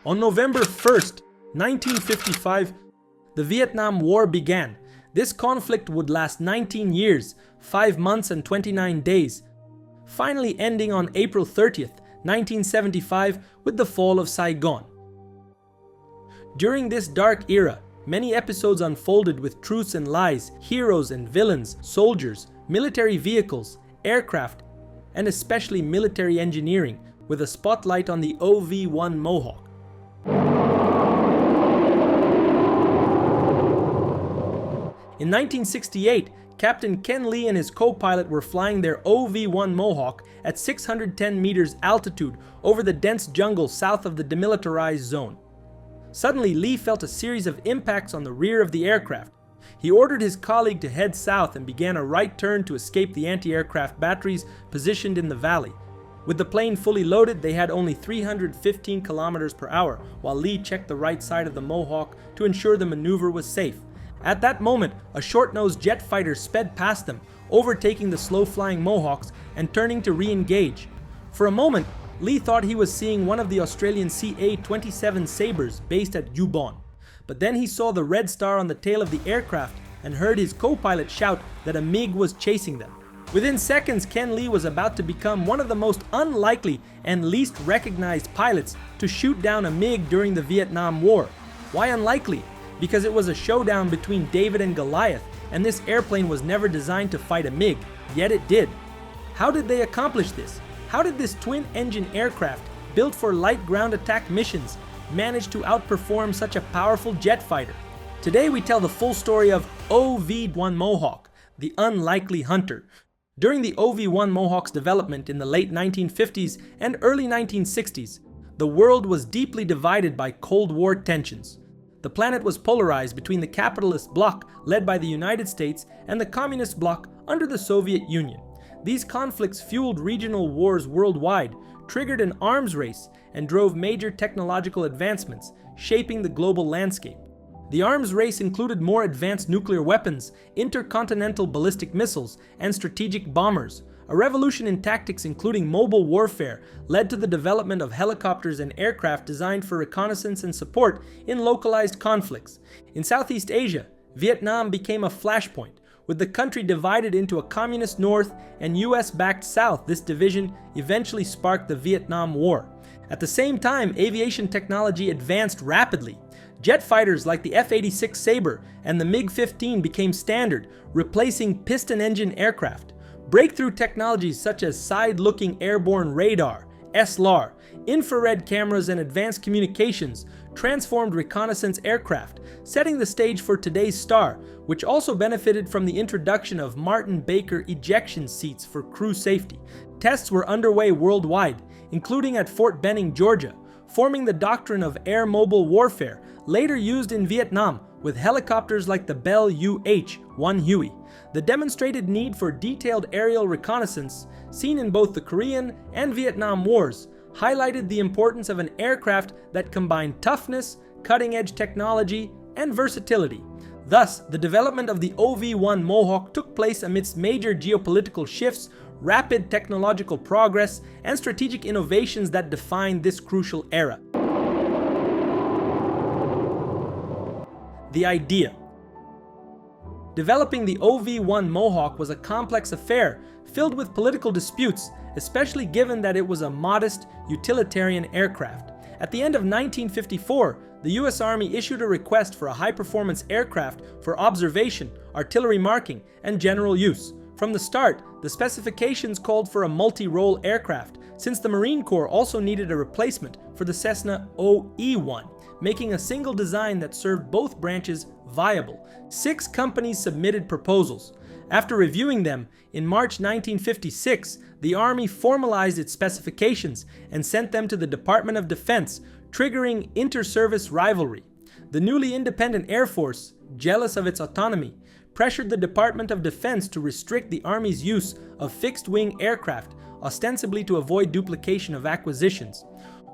On November 1st, 1955, the Vietnam War began. This conflict would last 19 years, 5 months and 29 days, finally ending on April 30th, 1975 with the fall of Saigon. During this dark era, many episodes unfolded with truths and lies, heroes and villains, soldiers, military vehicles, aircraft, and especially military engineering, with a spotlight on the OV-1 Mohawk. In 1968, Captain Ken Lee and his co-pilot were flying their OV-1 Mohawk at 610 meters altitude over the dense jungle south of the demilitarized zone. Suddenly, Lee felt a series of impacts on the rear of the aircraft. He ordered his colleague to head south and began a right turn to escape the anti-aircraft batteries positioned in the valley. With the plane fully loaded, they had only 315 kilometers per hour, while Lee checked the right side of the Mohawk to ensure the maneuver was safe. At that moment, a short-nosed jet fighter sped past them, overtaking the slow-flying Mohawks and turning to re-engage. For a moment, Lee thought he was seeing one of the Australian CA-27 Sabres based at Yubon. But then he saw the red star on the tail of the aircraft and heard his co-pilot shout that a MiG was chasing them. Within seconds, Ken Lee was about to become one of the most unlikely and least recognized pilots to shoot down a MiG during the Vietnam War. Why unlikely? Because it was a showdown between David and Goliath, and this airplane was never designed to fight a MiG, yet it did. How did they accomplish this? How did this twin-engine aircraft, built for light ground attack missions, manage to outperform such a powerful jet fighter? Today we tell the full story of OV-1 Mohawk, the unlikely hunter. During the OV-1 Mohawk's development in the late 1950s and early 1960s, the world was deeply divided by Cold War tensions. The planet was polarized between the capitalist bloc led by the United States and the communist bloc under the Soviet Union. These conflicts fueled regional wars worldwide, triggered an arms race, and drove major technological advancements, shaping the global landscape. The arms race included more advanced nuclear weapons, intercontinental ballistic missiles, and strategic bombers. A revolution in tactics, including mobile warfare, led to the development of helicopters and aircraft designed for reconnaissance and support in localized conflicts. In Southeast Asia, Vietnam became a flashpoint. With the country divided into a communist north and US-backed south, this division eventually sparked the Vietnam War. At the same time, aviation technology advanced rapidly. Jet fighters like the F-86 Sabre and the MiG-15 became standard, replacing piston-engine aircraft. Breakthrough technologies such as side-looking airborne radar, SLAR, infrared cameras, and advanced communications transformed reconnaissance aircraft, setting the stage for today's star, which also benefited from the introduction of Martin Baker ejection seats for crew safety. Tests were underway worldwide, including at Fort Benning, Georgia, forming the doctrine of air mobile warfare, later used in Vietnam with helicopters like the Bell UH-1 Huey. The demonstrated need for detailed aerial reconnaissance, seen in both the Korean and Vietnam Wars, highlighted the importance of an aircraft that combined toughness, cutting-edge technology, and versatility. Thus, the development of the OV-1 Mohawk took place amidst major geopolitical shifts, rapid technological progress, and strategic innovations that defined this crucial era. The idea. Developing the OV-1 Mohawk was a complex affair filled with political disputes, especially given that it was a modest, utilitarian aircraft. At the end of 1954, the US Army issued a request for a high-performance aircraft for observation, artillery marking, and general use. From the start, the specifications called for a multi-role aircraft, since the Marine Corps also needed a replacement for the Cessna OE-1, making a single design that served both branches viable. 6 companies submitted proposals. After reviewing them, in March 1956, the Army formalized its specifications and sent them to the Department of Defense, triggering inter-service rivalry. The newly independent Air Force, jealous of its autonomy, pressured the Department of Defense to restrict the Army's use of fixed-wing aircraft, ostensibly to avoid duplication of acquisitions.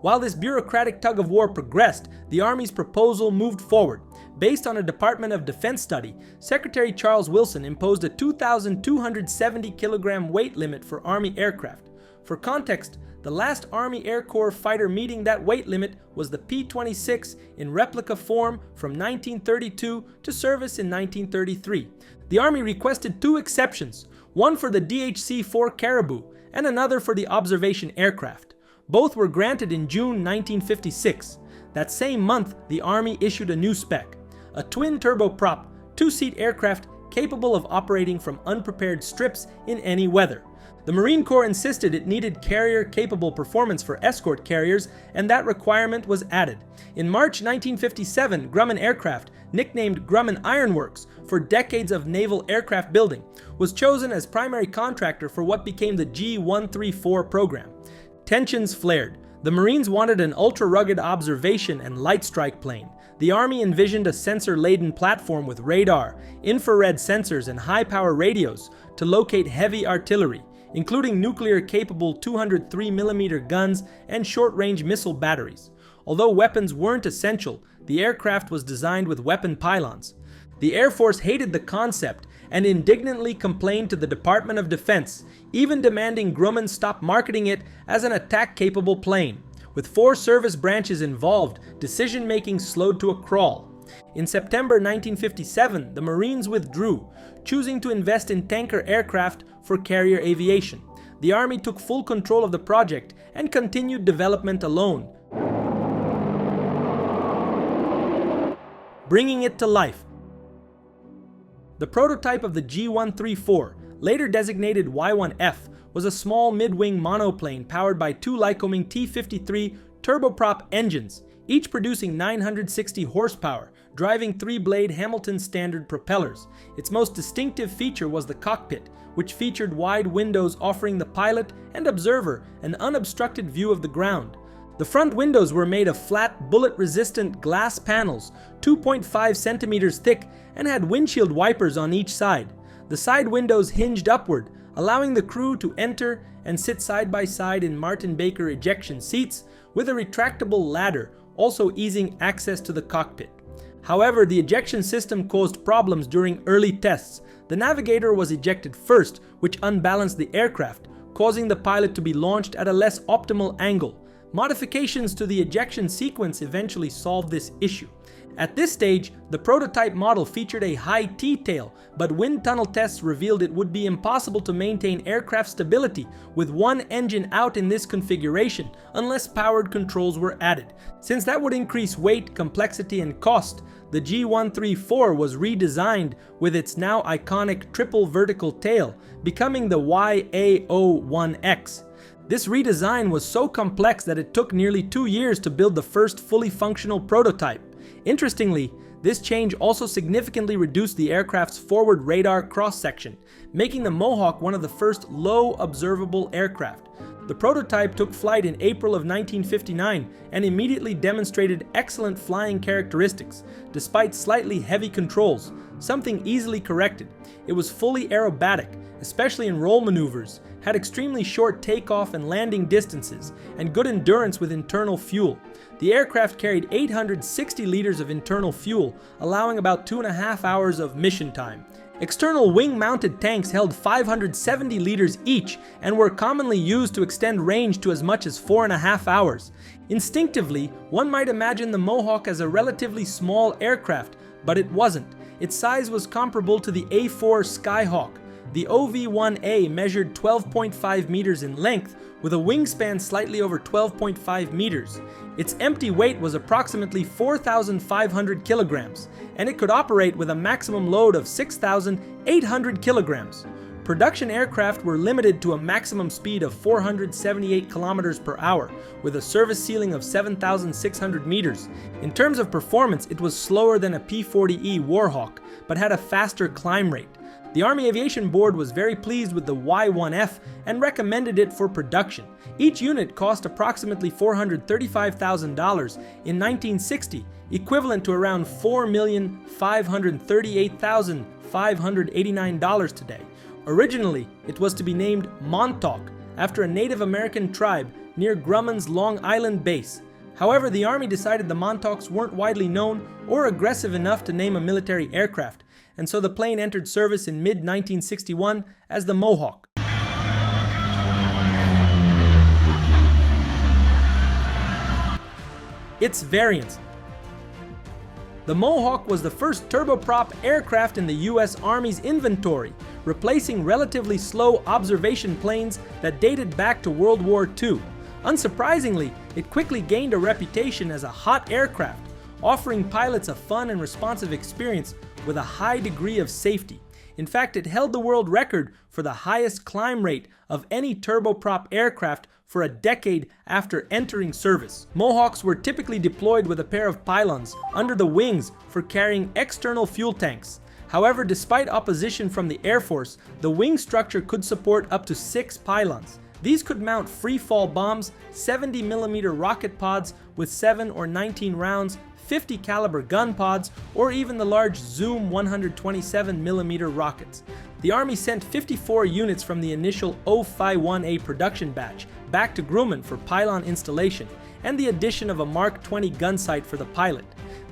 While this bureaucratic tug-of-war progressed, the Army's proposal moved forward. Based on a Department of Defense study, Secretary Charles Wilson imposed a 2,270 kilogram weight limit for Army aircraft. For context, The last Army Air Corps fighter meeting that weight limit was the P-26 in replica form from 1932 to service in 1933. The Army requested 2 exceptions, one for the DHC-4 Caribou and another for the observation aircraft. Both were granted in June 1956. That same month, the Army issued a new spec, a twin turboprop, 2-seat aircraft capable of operating from unprepared strips in any weather. The Marine Corps insisted it needed carrier-capable performance for escort carriers, and that requirement was added. In March 1957, Grumman Aircraft, nicknamed Grumman Iron Works for decades of naval aircraft building, was chosen as primary contractor for what became the G-134 program. Tensions flared. The Marines wanted an ultra-rugged observation and light strike plane. The Army envisioned a sensor-laden platform with radar, infrared sensors, and high-power radios to locate heavy artillery, including nuclear-capable 203mm guns and short-range missile batteries. Although weapons weren't essential, the aircraft was designed with weapon pylons. The Air Force hated the concept and indignantly complained to the Department of Defense, even demanding Grumman stop marketing it as an attack-capable plane. With 4 service branches involved, decision-making slowed to a crawl. In September 1957, the Marines withdrew, choosing to invest in tanker aircraft for carrier aviation. The Army took full control of the project and continued development alone, bringing it to life. The prototype of the G-134, later designated Y-1F, was a small mid-wing monoplane powered by 2 Lycoming T-53 turboprop engines, each producing 960 horsepower, driving 3-blade Hamilton standard propellers. Its most distinctive feature was the cockpit, which featured wide windows offering the pilot and observer an unobstructed view of the ground. The front windows were made of flat, bullet-resistant glass panels, 2.5 centimeters thick, and had windshield wipers on each side. The side windows hinged upward, allowing the crew to enter and sit side by side in Martin Baker ejection seats with a retractable ladder, also easing access to the cockpit. However, the ejection system caused problems during early tests. The navigator was ejected first, which unbalanced the aircraft, causing the pilot to be launched at a less optimal angle. Modifications to the ejection sequence eventually solved this issue. At this stage, the prototype model featured a high T-tail, but wind tunnel tests revealed it would be impossible to maintain aircraft stability with one engine out in this configuration unless powered controls were added. Since that would increase weight, complexity, and cost, the G-134 was redesigned with its now iconic triple vertical tail, becoming the YA-01X. This redesign was so complex that it took nearly 2 years to build the first fully functional prototype. Interestingly, this change also significantly reduced the aircraft's forward radar cross-section, making the Mohawk one of the first low observable aircraft. The prototype took flight in April of 1959 and immediately demonstrated excellent flying characteristics, despite slightly heavy controls, something easily corrected. It was fully aerobatic, especially in roll maneuvers, had extremely short takeoff and landing distances, and good endurance with internal fuel. The aircraft carried 860 liters of internal fuel, allowing about 2.5 hours of mission time. External wing-mounted tanks held 570 liters each and were commonly used to extend range to as much as 4.5 hours. Instinctively, one might imagine the Mohawk as a relatively small aircraft, but it wasn't. Its size was comparable to the A-4 Skyhawk. The OV-1A measured 12.5 meters in length, with a wingspan slightly over 12.5 meters. Its empty weight was approximately 4,500 kilograms, and it could operate with a maximum load of 6,800 kilograms. Production aircraft were limited to a maximum speed of 478 kilometers per hour, with a service ceiling of 7,600 meters. In terms of performance, it was slower than a P-40E Warhawk, but had a faster climb rate. The Army Aviation Board was very pleased with the Y-1F and recommended it for production. Each unit cost approximately $435,000 in 1960, equivalent to around $4,538,589 today. Originally, it was to be named Montauk, after a Native American tribe near Grumman's Long Island base. However, the Army decided the Montauks weren't widely known or aggressive enough to name a military aircraft, and so the plane entered service in mid-1961 as the Mohawk. its variants. The Mohawk was the first turboprop aircraft in the US Army's inventory, replacing relatively slow observation planes that dated back to World War II. Unsurprisingly, it quickly gained a reputation as a hot aircraft, offering pilots a fun and responsive experience with a high degree of safety. In fact, it held the world record for the highest climb rate of any turboprop aircraft for a decade after entering service. Mohawks were typically deployed with a pair of pylons under the wings for carrying external fuel tanks. However, despite opposition from the Air Force, the wing structure could support up to 6 pylons. These could mount free-fall bombs, 70mm rocket pods with 7 or 19 rounds, 50 caliber gun pods, or even the large Zoom 127mm rockets. The Army sent 54 units from the initial OV-1 production batch back to Grumman for pylon installation and the addition of a Mark 20 gun sight for the pilot.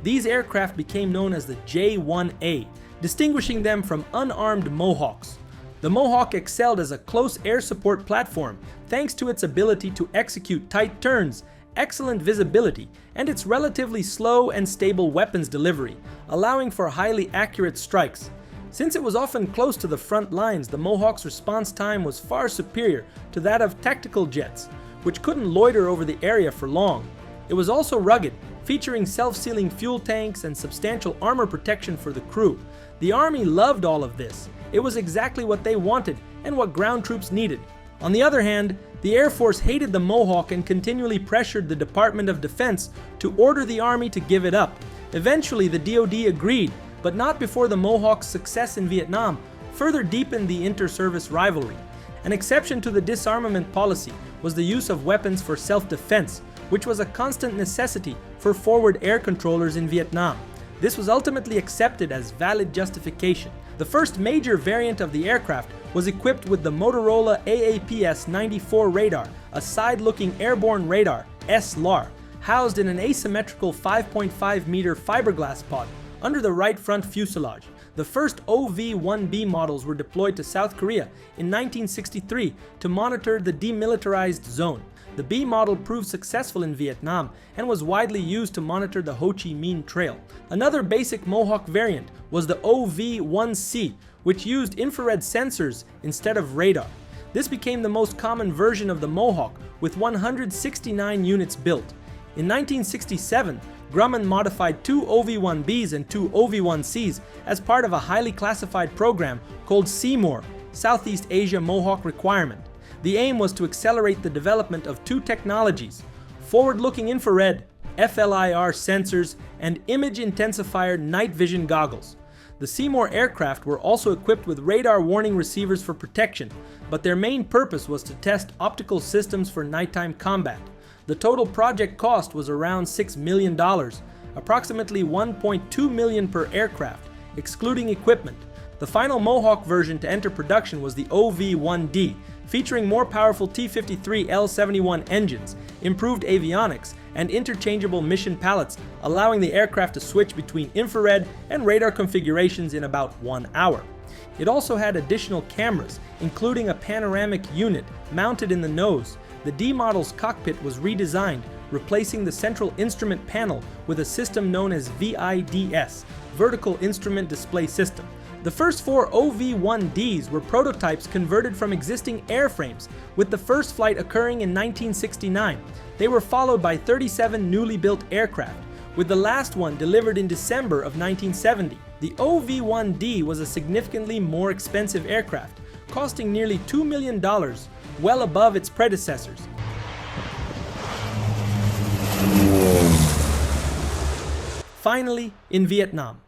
These aircraft became known as the J-1A, distinguishing them from unarmed Mohawks. The Mohawk excelled as a close air support platform thanks to its ability to execute tight turns, excellent visibility, and its relatively slow and stable weapons delivery, allowing for highly accurate strikes. Since it was often close to the front lines, the Mohawk's response time was far superior to that of tactical jets, which couldn't loiter over the area for long. It was also rugged, featuring self-sealing fuel tanks and substantial armor protection for the crew. The Army loved all of this. It was exactly what they wanted and what ground troops needed. On the other hand, the Air Force hated the Mohawk and continually pressured the Department of Defense to order the Army to give it up. Eventually, the DoD agreed, but not before the Mohawk's success in Vietnam further deepened the inter-service rivalry. An exception to the disarmament policy was the use of weapons for self-defense, which was a constant necessity for forward air controllers in Vietnam. This was ultimately accepted as valid justification. The first major variant of the aircraft was equipped with the Motorola AAPS-94 radar, a side-looking airborne radar, SLAR, housed in an asymmetrical 5.5-meter fiberglass pod under the right front fuselage. The first OV-1B models were deployed to South Korea in 1963 to monitor the demilitarized zone. The B model proved successful in Vietnam and was widely used to monitor the Ho Chi Minh Trail. Another basic Mohawk variant was the OV-1C, which used infrared sensors instead of radar. This became the most common version of the Mohawk, with 169 units built. In 1967, Grumman modified 2 OV-1Bs and 2 OV-1Cs as part of a highly classified program called Seymour, Southeast Asia Mohawk Requirement. The aim was to accelerate the development of 2 technologies: forward-looking infrared, FLIR sensors, and image intensifier night vision goggles. The Seymour aircraft were also equipped with radar warning receivers for protection, but their main purpose was to test optical systems for nighttime combat. The total project cost was around $6 million, approximately $1.2 million per aircraft, excluding equipment. The final Mohawk version to enter production was the OV-1D, featuring more powerful T-53L71 engines, improved avionics, and interchangeable mission pallets, allowing the aircraft to switch between infrared and radar configurations in about 1 hour. It also had additional cameras, including a panoramic unit mounted in the nose. The D model's cockpit was redesigned, replacing the central instrument panel with a system known as VIDS, Vertical Instrument Display System. The first 4 OV-1Ds were prototypes converted from existing airframes, with the first flight occurring in 1969. They were followed by 37 newly built aircraft, with the last one delivered in December of 1970. The OV-1D was a significantly more expensive aircraft, costing nearly $2 million, well above its predecessors. Finally, in Vietnam.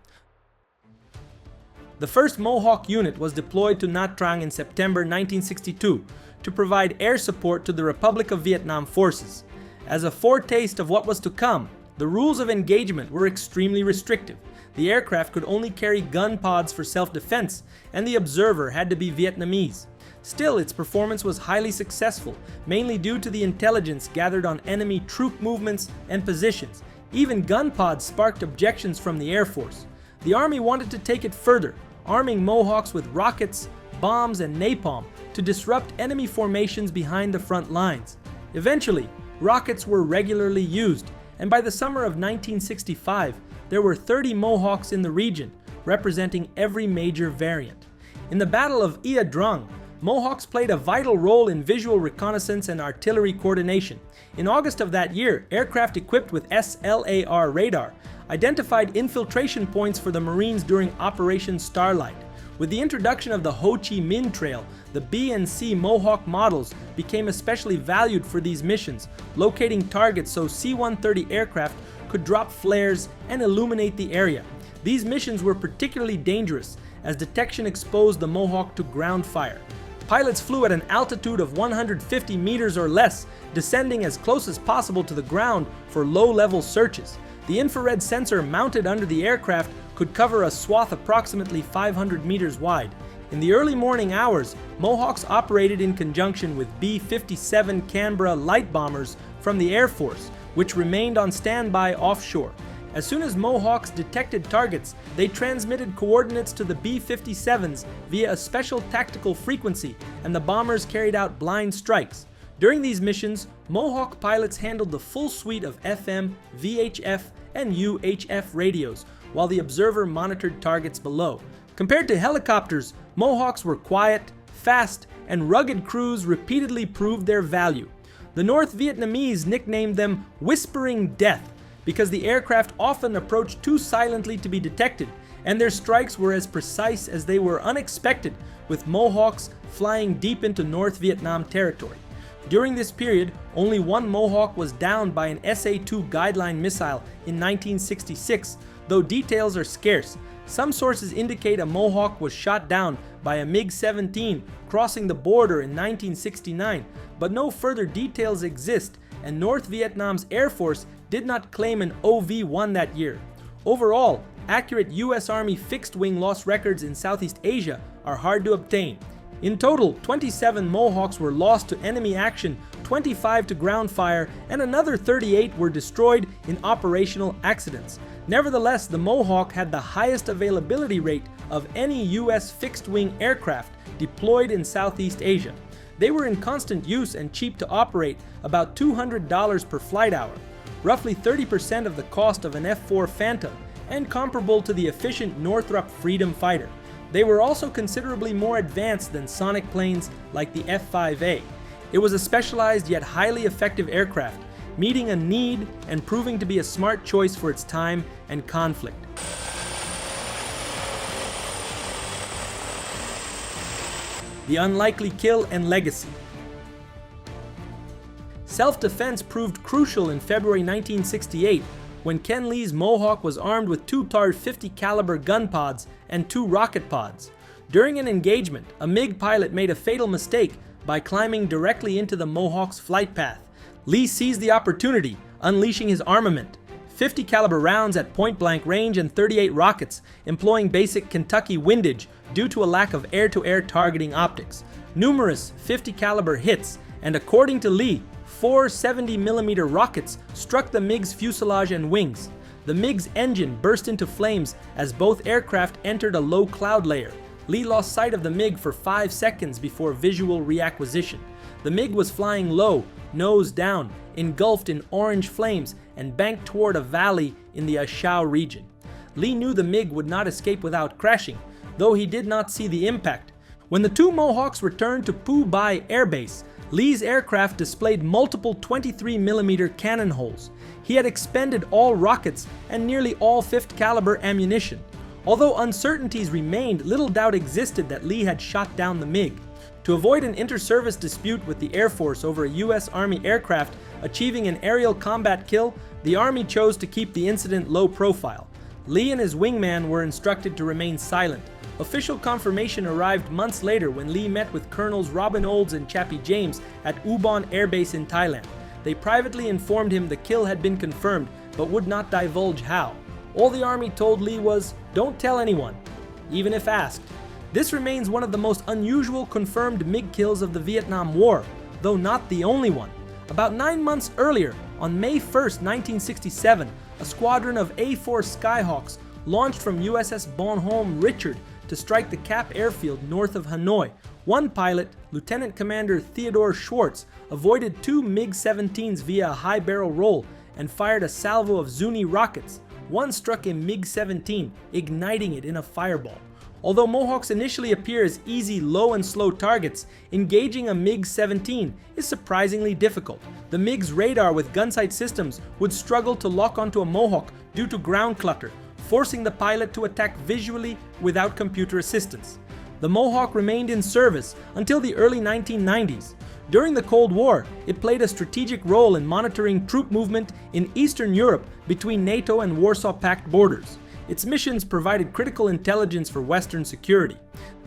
The first Mohawk unit was deployed to Nha Trang in September 1962 to provide air support to the Republic of Vietnam forces. As a foretaste of what was to come, the rules of engagement were extremely restrictive. The aircraft could only carry gun pods for self-defense, and the observer had to be Vietnamese. Still, its performance was highly successful, mainly due to the intelligence gathered on enemy troop movements and positions. Even gun pods sparked objections from the Air Force. The Army wanted to take it further, arming Mohawks with rockets, bombs, and napalm to disrupt enemy formations behind the front lines. Eventually, rockets were regularly used, and by the summer of 1965, there were 30 Mohawks in the region, representing every major variant. In the Battle of Ia Drang, Mohawks played a vital role in visual reconnaissance and artillery coordination. In August of that year, aircraft equipped with SLAR radar identified infiltration points for the Marines during Operation Starlight. With the introduction of the Ho Chi Minh Trail, the B and C Mohawk models became especially valued for these missions, locating targets so C-130 aircraft could drop flares and illuminate the area. These missions were particularly dangerous, as detection exposed the Mohawk to ground fire. Pilots flew at an altitude of 150 meters or less, descending as close as possible to the ground for low-level searches. The infrared sensor mounted under the aircraft could cover a swath approximately 500 meters wide. In the early morning hours, Mohawks operated in conjunction with B-57 Canberra light bombers from the Air Force, which remained on standby offshore. As soon as Mohawks detected targets, they transmitted coordinates to the B-57s via a special tactical frequency, and the bombers carried out blind strikes. During these missions, Mohawk pilots handled the full suite of FM, VHF, and UHF radios, while the observer monitored targets below. Compared to helicopters, Mohawks were quiet, fast, and rugged crews repeatedly proved their value. The North Vietnamese nicknamed them Whispering Death, because the aircraft often approached too silently to be detected, and their strikes were as precise as they were unexpected, with Mohawks flying deep into North Vietnam territory. During this period, only one Mohawk was downed by an SA-2 guideline missile in 1966, though details are scarce. Some sources indicate a Mohawk was shot down by a MiG-17 crossing the border in 1969, but no further details exist, and North Vietnam's Air Force did not claim an OV-1 that year. Overall, accurate US Army fixed-wing loss records in Southeast Asia are hard to obtain. In total, 27 Mohawks were lost to enemy action, 25 to ground fire, and another 38 were destroyed in operational accidents. Nevertheless, the Mohawk had the highest availability rate of any US fixed-wing aircraft deployed in Southeast Asia. They were in constant use and cheap to operate, about $200 per flight hour, roughly 30% of the cost of an F-4 Phantom, and comparable to the efficient Northrop Freedom fighter. They were also considerably more advanced than Sonic planes like the F-5A. It was a specialized yet highly effective aircraft, meeting a need and proving to be a smart choice for its time and conflict. The unlikely kill and legacy. Self-defense proved crucial in February 1968 when Ken Lee's Mohawk was armed with 2 TAR 50 caliber gun pods and 2 rocket pods. During an engagement, a MiG pilot made a fatal mistake by climbing directly into the Mohawk's flight path. Lee seized the opportunity, unleashing his armament: 50 caliber rounds at point-blank range and 38 rockets, employing basic Kentucky windage due to a lack of air-to-air targeting optics. Numerous 50 caliber hits, and according to Lee, 4 70mm rockets struck the MiG's fuselage and wings. The MiG's engine burst into flames as both aircraft entered a low cloud layer. Lee lost sight of the MiG for 5 seconds before visual reacquisition. The MiG was flying low, nose down, engulfed in orange flames, and banked toward a valley in the Ashau region. Lee knew the MiG would not escape without crashing, though he did not see the impact. When the 2 Mohawks returned to Phu Bai Air Base, Lee's aircraft displayed multiple 23mm cannon holes. He had expended all rockets and nearly all 5th caliber ammunition. Although uncertainties remained, little doubt existed that Lee had shot down the MiG. To avoid an inter-service dispute with the Air Force over a US Army aircraft achieving an aerial combat kill, the Army chose to keep the incident low profile. Lee and his wingman were instructed to remain silent. Official confirmation arrived months later when Lee met with Colonels Robin Olds and Chappie James at Ubon Air Base in Thailand. They privately informed him the kill had been confirmed, but would not divulge how. All the Army told Lee was, "Don't tell anyone," even if asked. This remains one of the most unusual confirmed MiG kills of the Vietnam War, though not the only one. About 9 months earlier, on May 1st, 1967, a squadron of A-4 Skyhawks launched from USS Bonhomme Richard to strike the Cap airfield north of Hanoi. One pilot, Lieutenant Commander Theodore Schwartz, avoided 2 MiG-17s via a high barrel roll and fired a salvo of Zuni rockets. One struck a MiG-17, igniting it in a fireball. Although Mohawks initially appear as easy low and slow targets, engaging a MiG-17 is surprisingly difficult. The MiG's radar with gunsight systems would struggle to lock onto a Mohawk due to ground clutter, forcing the pilot to attack visually without computer assistance. The Mohawk remained in service until the early 1990s. During the Cold War, it played a strategic role in monitoring troop movement in Eastern Europe between NATO and Warsaw Pact borders. Its missions provided critical intelligence for Western security.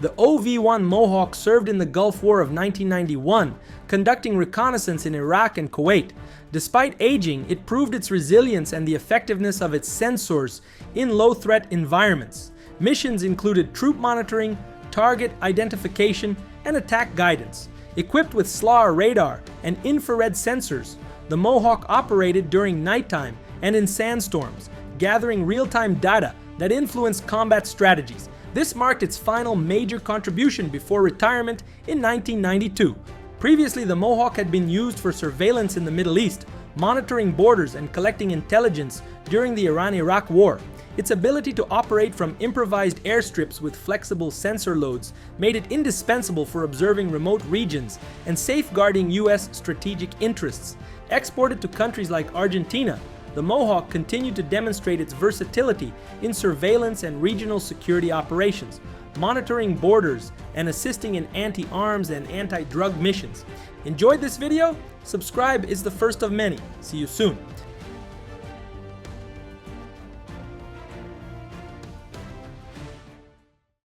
The OV-1 Mohawk served in the Gulf War of 1991, conducting reconnaissance in Iraq and Kuwait. Despite aging, it proved its resilience and the effectiveness of its sensors in low-threat environments. Missions included troop monitoring, target identification, and attack guidance. Equipped with SLAR radar and infrared sensors, the Mohawk operated during nighttime and in sandstorms, gathering real-time data that influenced combat strategies. This marked its final major contribution before retirement in 1992. Previously, the Mohawk had been used for surveillance in the Middle East, monitoring borders and collecting intelligence during the Iran-Iraq War. Its ability to operate from improvised airstrips with flexible sensor loads made it indispensable for observing remote regions and safeguarding U.S. strategic interests. Exported to countries like Argentina, the Mohawk continued to demonstrate its versatility in surveillance and regional security operations, monitoring borders and assisting in anti-arms and anti-drug missions. Enjoyed this video? Subscribe is the first of many. See you soon.